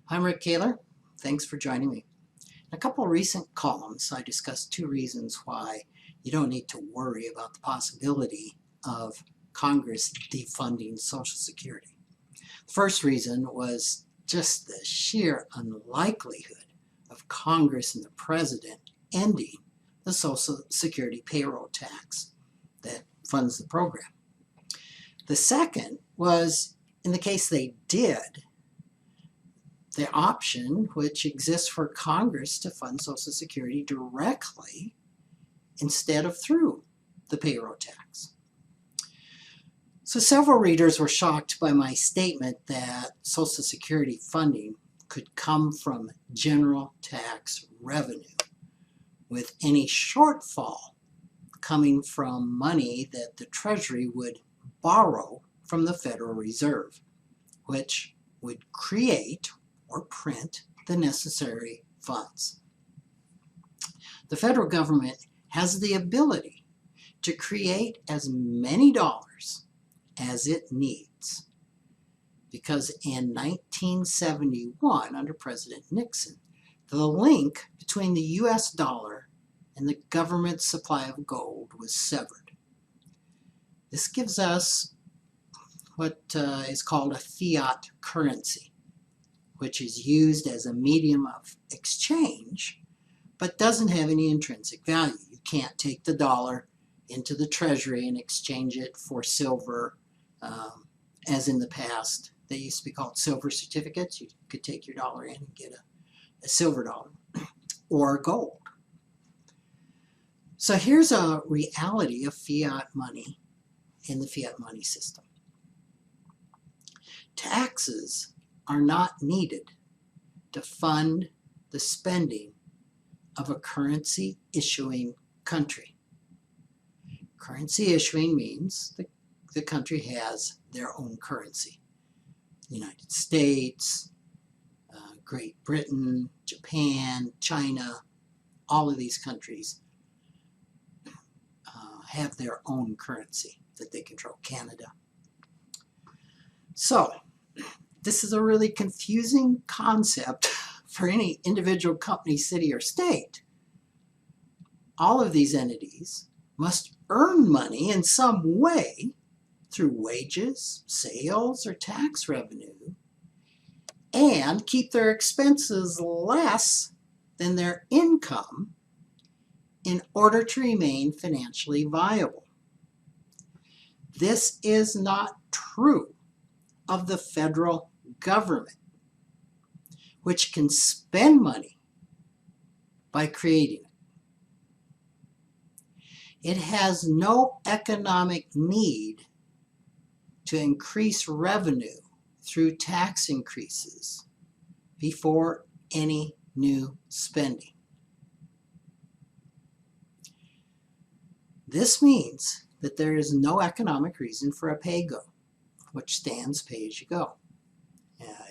I'm Rick Kaler. Thanks for joining me. In a couple of recent columns, I discussed two reasons why you don't need to worry about the possibility of Congress defunding Social Security. The first reason was just the sheer unlikelihood of Congress and the President ending the Social Security payroll tax that funds the program. The second was, in the case they did, the option which exists for Congress to fund Social Security directly instead of through the payroll tax. So several readers were shocked by my statement that Social Security funding could come from general tax revenue, with any shortfall coming from money that the Treasury would borrow from the Federal Reserve, which would create or print the necessary funds. The federal government has the ability to create as many dollars as it needs, because in 1971, under President Nixon, the link between the US dollar and the government's supply of gold was severed. This gives us what is called a fiat currency, which is used as a medium of exchange, but doesn't have any intrinsic value. You can't take the dollar into the Treasury and exchange it for silver, as in the past. They used to be called silver certificates. You could take your dollar in and get a silver dollar or gold. So here's a reality of fiat money in the fiat money system. Taxes are not needed to fund the spending of a currency issuing country. Currency issuing means the country has their own currency. The United States, Great Britain, Japan, China, all of these countries have their own currency that they control. Canada. So, this is a really confusing concept for any individual company, city, or state. All of these entities must earn money in some way through wages, sales, or tax revenue, and keep their expenses less than their income in order to remain financially viable. This is not true of the federal government, which can spend money by creating it. It has no economic need to increase revenue through tax increases before any new spending. This means that there is no economic reason for a pay-go, which stands pay-as-you-go.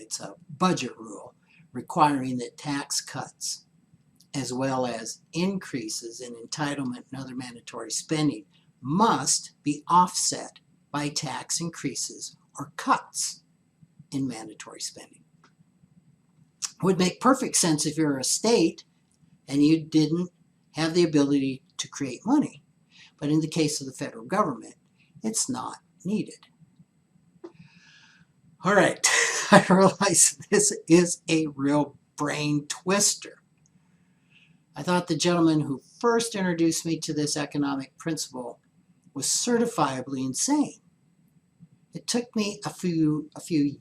It's a budget rule requiring that tax cuts, as well as increases in entitlement and other mandatory spending, must be offset by tax increases or cuts in mandatory spending. It would make perfect sense if you're a state and you didn't have the ability to create money. But in the case of the federal government, it's not needed. All right, I realize this is a real brain twister. I thought the gentleman who first introduced me to this economic principle was certifiably insane. It took me a few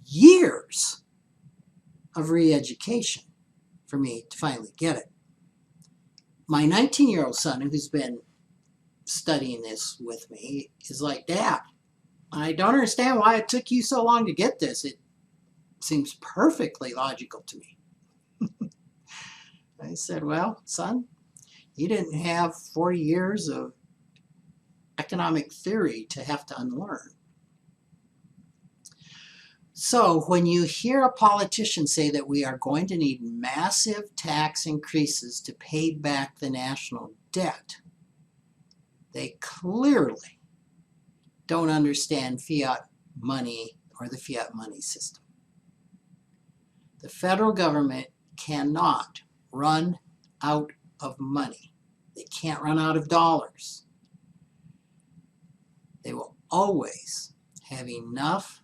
years of re-education for me to finally get it. My 19-year-old son, who's been studying this with me, is like, "Dad, I don't understand why it took you so long to get this. It seems perfectly logical to me." I said, "Well, son, you didn't have 40 years of economic theory to have to unlearn." So when you hear a politician say that we are going to need massive tax increases to pay back the national debt, they clearly don't understand fiat money or the fiat money system. The federal government cannot run out of money. They can't run out of dollars. They will always have enough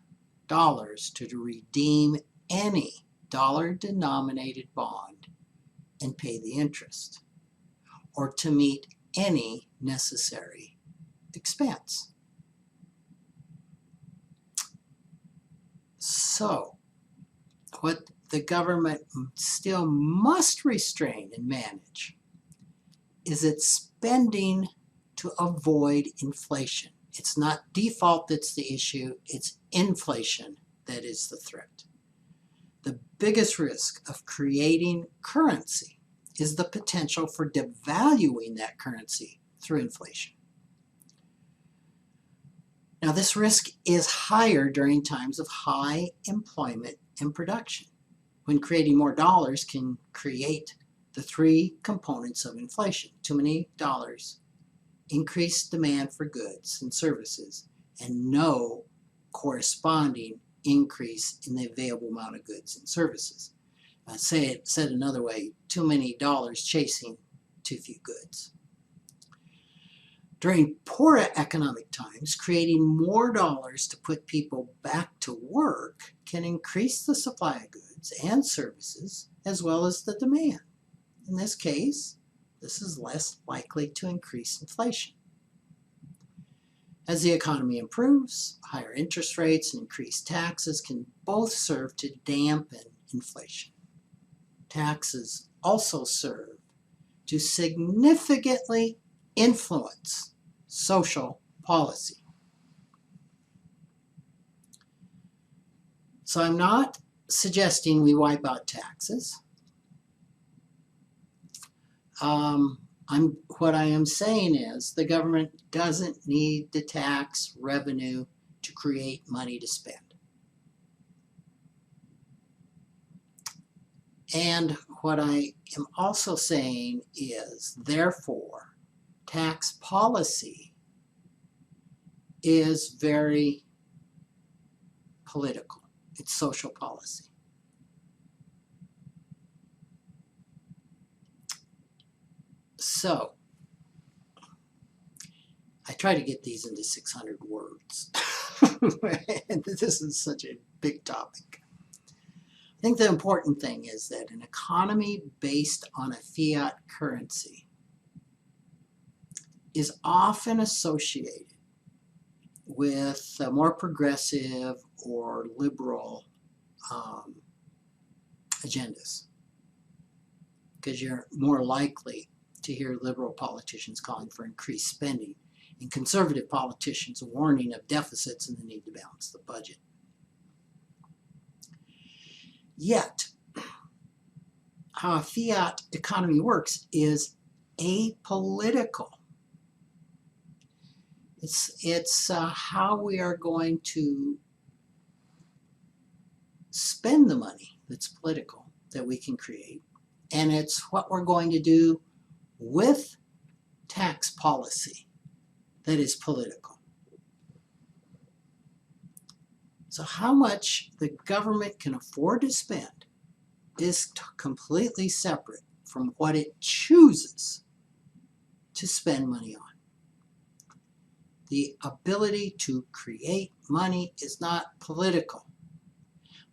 dollars to redeem any dollar-denominated bond and pay the interest, or to meet any necessary expense. So, what the government still must restrain and manage is its spending to avoid inflation. It's not default that's the issue, it's inflation that is the threat. The biggest risk of creating currency is the potential for devaluing that currency through inflation. Now, this risk is higher during times of high employment and production, when creating more dollars can create the three components of inflation: too many dollars, increased demand for goods and services, and no corresponding increase in the available amount of goods and services. Said another way, too many dollars chasing too few goods. During poor economic times, creating more dollars to put people back to work can increase the supply of goods and services as well as the demand. In this case, this is less likely to increase inflation. As the economy improves, higher interest rates and increased taxes can both serve to dampen inflation. Taxes also serve to significantly influence social policy. So I'm not suggesting we wipe out taxes. What I am saying is the government doesn't need the tax revenue to create money to spend. And what I am also saying is, therefore, tax policy is very political. It's social policy. So, I try to get these into 600 words. And this is such a big topic. I think the important thing is that an economy based on a fiat currency is often associated with more progressive or liberal agendas, because you're more likely to hear liberal politicians calling for increased spending and conservative politicians warning of deficits and the need to balance the budget. Yet, how a fiat economy works is apolitical. It's how we are going to spend the money that's political that we can create, and it's what we're going to do with tax policy that is political. So how much the government can afford to spend is completely separate from what it chooses to spend money on. The ability to create money is not political,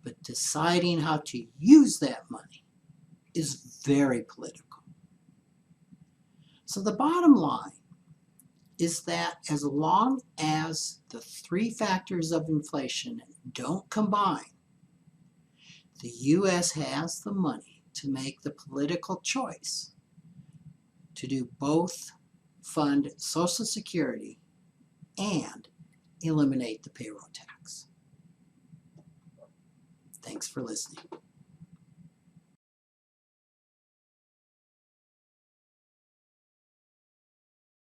but deciding how to use that money is very political. So the bottom line is that as long as the three factors of inflation don't combine, the U.S. has the money to make the political choice to do both fund Social Security and eliminate the payroll tax. Thanks for listening.